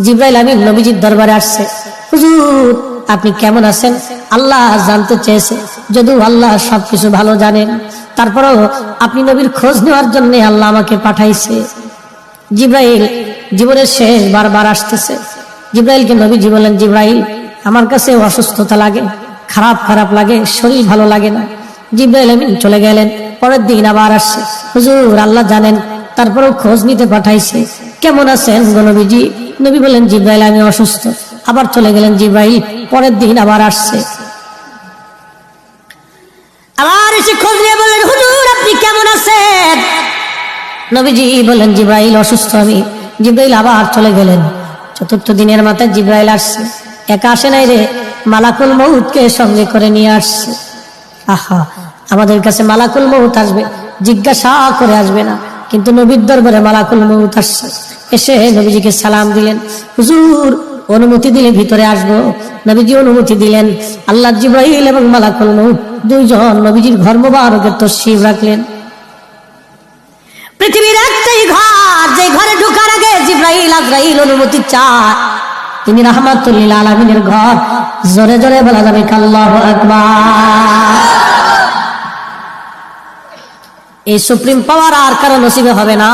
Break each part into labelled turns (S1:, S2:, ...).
S1: জিবরাইল আমিন নবীজির দরবারে আসছে। হুজুর আপনি কেমন আছেন আল্লাহ জানতে চেয়েছে, যদিও আল্লাহ সবকিছু ভালো জানেন, তারপরেও আপনি নবীর খোঁজ নেওয়ার জন্য আল্লাহ আমাকে পাঠাইছে। জিবরাইল জীবনের শেষ বারবার আসতেছে। জিবরাইলকে নবীজি বলেন, জিবরাইল আমার কাছে অসুস্থতা লাগে, খারাপ খারাপ লাগে, শরীর ভালো লাগে না। জিবরাইল আমিন চলে গেলেন। পরের দিন আবার আসছে। হুজুর আল্লাহ জানেন, তারপরেও খোঁজ নিতে পাঠাইছে, কেমন আছেন গো নবীজি? নবী বলেন, জিবরাইল আমি অসুস্থ। আবার চলে গেলেন জিবরাইল। পরের দিন আবার আসছে, আবার এসে খোঁজ নিয়ে বললেন, হুজুর আপনি কেমন আছেন? নবীজি বলেন, জিবরাইল অসুস্থ আমি। জিবরাইল আবার চলে গেলেন। চতুর্থ দিনের মাথায় জিবরাইল আসছে। একা আসে নাই রে, মালাকুল মউতকে সঙ্গে করে নিয়ে আসছে। আহা, আমাদের কাছে মালাকুল মউত আসবে, জিজ্ঞাসা করে আসবে না, কিন্তু নবীর দরবারে মালাকুল মউত আসছে। এসে নবীজিকে সালাম দিলেন, হুজুর অনুমতি দিলে ভিতরে আসবো। নবীজি অনুমতি দিলেন। আল্লাহ জিবরাইল এবং মালাকুল মউত দুইজন নবীজির ঘর মোবারকের তশরিফ রাখলেন। পৃথিবীর একটাই ঘর, যে ঘরে ঢোকার আগে জিবরাইল আজরাইল অনুমতি চায়, তিনি রাহমাতুল লিল আলামিনের ঘর। জোরে জোরে বলা যাবে আল্লাহু আকবার। এই সুপ্রিম পাওয়ার আর কারো নসিবে হবে না,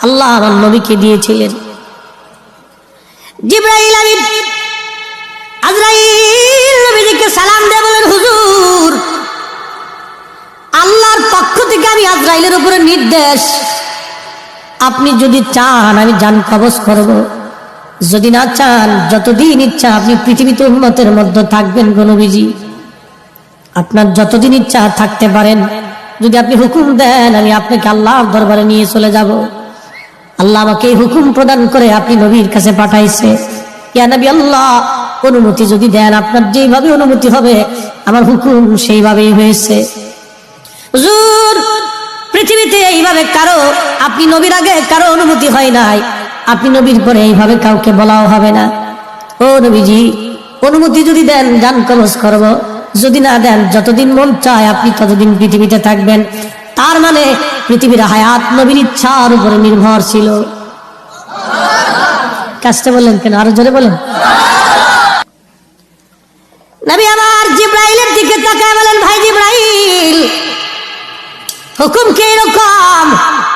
S1: আল্লাহ আমার নবীকে দিয়েছিলেন। জিবরাইল আমিন আজরাইল নবীকে সালাম দিয়ে বলেন, হুজুর আল্লাহর পক্ষ থেকে আমি আজরাইলের উপরে নির্দেশ, আপনি যদি চান আমি জান কবজ করব, যদি না চান যতদিন ইচ্ছা আপনি পৃথিবীতে উম্মতের মধ্যে থাকবেন গো নবীজি, আপনার যতদিন ইচ্ছা থাকতে পারেন। যদি আপনি হুকুম দেন আমি আপনাকে আল্লাহর দরবারে নিয়ে চলে যাব। আল্লাহ আমাকে এই হুকুম প্রদান করে আপনি নবীর কাছে পাঠাইছে। ইয়া নবী আল্লাহ অনুমতি যদি দেন, আপনার যেইভাবে অনুমতি হবে আমার হুকুম সেইভাবেই হয়েছে। হুজুর পৃথিবীতে এইভাবে কারো, আপনি নবীর আগে কারো অনুমতি হয় নাই, আপনি নবীর পরে এইভাবে কাউকে বলাও হবে না। ও নবীজি অনুমতি যদি দেন জান কবজ করব, যদি না দেন যতদিন মন চায় আপনি ততদিন পৃথিবীতে থাকবেন। তার মানে পৃথিবীর হায়াত নবীর ইচ্ছার উপরে নির্ভর ছিল। কাজটা বললেন কেন, আরো জোরে বলেন। নবী আবার জিবরাইলের দিকে তাকায় বলেন, ভাই জিবরাইল হুকুম কি এরকম?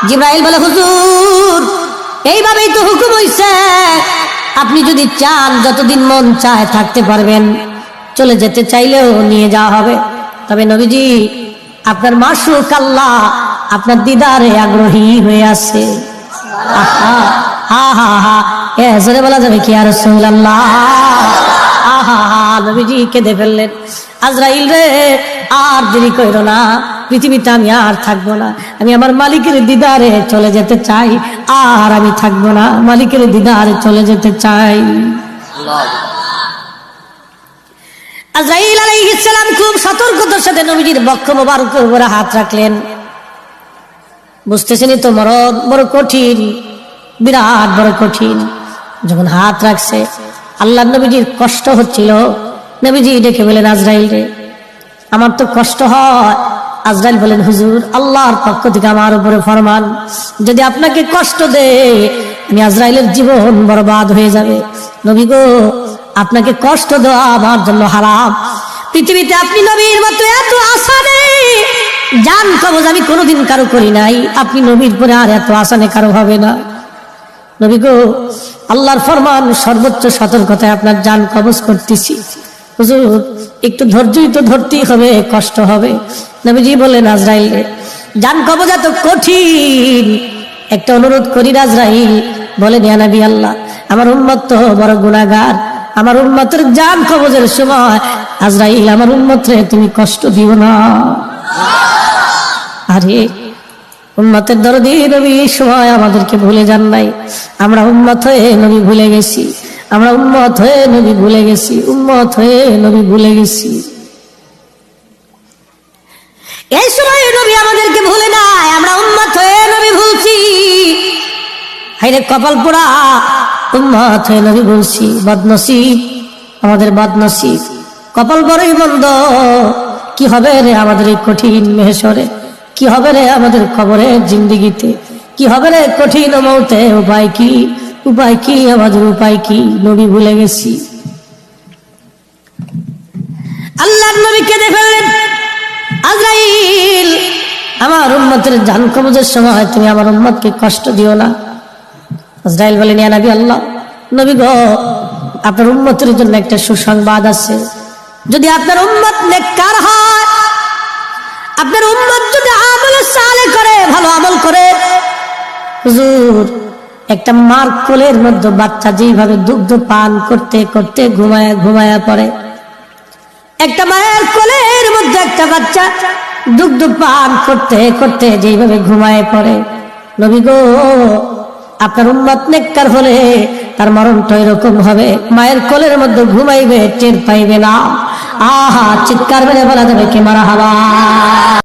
S1: জিবরাইল বলে, হুজুর এইভাবেই তো হুকুম হইছে, আপনি যদি চান যতদিন মন চায় থাকতে পারবেন, চলে যেতে চাইলেও নিয়ে যাওয়া হবে। তবে নবীজি আপনার মাশউক আল্লাহ আপনার দিদারে আগ্রহী হয়ে আছে। আহা হা হা হা, এ জোরে বলা যাবে কি আর রাসূলুল্লাহ? আহা হা, নবীজি কেঁদে ফেললেন। আজরাইল রে আর দেরি কইরো না, পৃথিবীতে আমি আর থাকবো না, আমি আমার মালিকের দিদারে চলে যেতে চাই, আর আমি থাকবো না, মালিকের দিদারে চলে যেতে চাই। আজরাইল আলাইহিস সালাম খুব সতর্কতার সাথে নবীজির বক্ষ মোবারকের উপরে হাত রাখলেন। বুঝতেছেনই তো মরণ বড় কঠিন, বিরাট বড় কঠিন। যখন হাত রাখছে আল্লাহ নবীজির কষ্ট হচ্ছিল। নবীজি ডেকে বলেন, আজরাইল রে আমার তো কষ্ট হয়। আজরাইল বলেন, হুজুর আল্লাহর পক্ষ থেকে আমার উপরে ফরমান, যদি আপনাকে কষ্ট দেয় আমি আজরাইলের জীবন বরবাদ হয়ে যাবে। নবী গো আপনাকে কষ্ট দেওয়া আমার জন্য হারাম। পৃথিবীতে আপনি নবীর মতো এত আসানে জান কবজ আমি কোনোদিন কারো করি নাই, আপনি নবীর পরে আর এত আসানে কারো হবে না। নবী গো আল্লাহর ফরমান, সর্বোচ্চ সতর্কতায় আপনার জান কবজ করতেছি। হুজুর একটু ধৈর্যই তো ধরতেই হবে, কষ্ট হবে। নবীজি বললেন, আজরাইল জান কবজ এত কঠিন, একটা অনুরোধ করি আজরাইল। বলেন, ইয়া নবী আল্লাহ আমার উম্মত তো বড় গুনাহগার, আমার উম্মতের জান কবজের সময় আজরাইল আমার উম্মতরে তুমি কষ্ট দিও না। আরে উম্মতের দরদি নবী এই সময় আমাদেরকে ভুলে যান নাই। আমরা উম্মত হয়ে নবী ভুলে গেছি, আমরা উম্মত হয়ে নবী ভুলে গেছি, উম্মত হয়ে নবী ভুলে গেছি। এই সময় নবী আমাদেরকে ভুলে নাই, আমরা উম্মত হয়ে নবী ভুলছি। হায়রে কপাল পোড়া, উম্মত হয়ে নবী ভুলছি। বদনসিব আমাদের, বদনসিব, কপাল বড়ই মন্দ। কি হবে রে আমাদের এই কঠিন মেহশরে, কি হবে রে আমাদের কবরের জিন্দেগিতে, কি হবে রে কঠিন মৌতে, উপায় কি? উপায় কি, আমাদের উপায় কি? নবী ভুলে গেছি। আল্লাহর নবীকে দেখলেন, আজরাইল আমার উম্মতের জান কবজের সময় তুমি আমার উম্মতকে কষ্ট দিও না। আজরাইল বলেন, ইয়া নবী আল্লাহ, নবী গো, আপনার উম্মতের জন্য একটা সুসংবাদ আছে। যদি আপনার উম্মত নেককার হয়, আপনার উম্মত যদি আমল সালেহ করে, ভালো আমল করে, হুজুর একটা মার কোলের মধ্যে বাচ্চা যেভাবে দুগ্ধ পান করতে করতে ঘুমায়া ঘুমায়া পড়ে, একটা মায়ের কোলের মধ্যে একটা বাচ্চা দুগ্ধ পান করতে করতে যেভাবে ঘুমায় পড়ে, নবী গো আপনার উম্মত নেককার হলে তার মরণটা এরকম হবে, মায়ের কোলের মধ্যে ঘুমাইবে, টের পাইবে না। আহা, চিৎকার মেরে বলা যাবে কি মারহাবা।